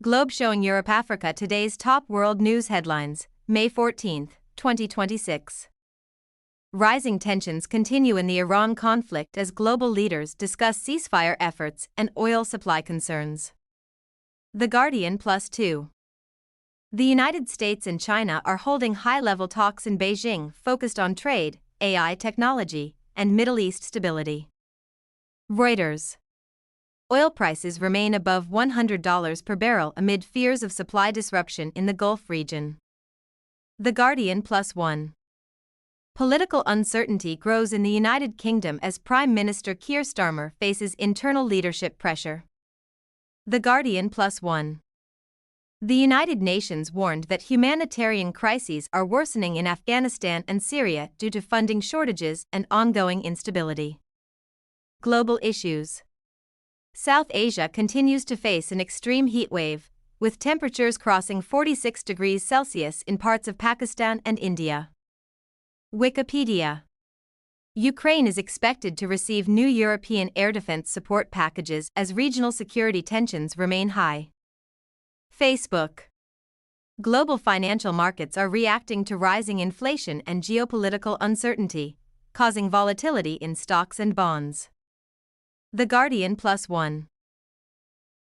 Globe showing Europe-Africa today's top world news headlines, May 14, 2026. Rising tensions continue in the Iran conflict as global leaders discuss ceasefire efforts and oil supply concerns. The Guardian +2. The United States and China are holding high-level talks in Beijing focused on trade, AI technology, and Middle East stability. Reuters. Oil prices remain above $100 per barrel amid fears of supply disruption in the Gulf region. The Guardian +1. Political uncertainty grows in the United Kingdom as Prime Minister Keir Starmer faces internal leadership pressure. The Guardian +1. The United Nations warned that humanitarian crises are worsening in Afghanistan and Syria due to funding shortages and ongoing instability. Global issues. South Asia continues to face an extreme heatwave, with temperatures crossing 46 degrees Celsius in parts of Pakistan and India. Wikipedia. Ukraine is expected to receive new European air defense support packages as regional security tensions remain high. Facebook. Global financial markets are reacting to rising inflation and geopolitical uncertainty, causing volatility in stocks and bonds. The Guardian +1.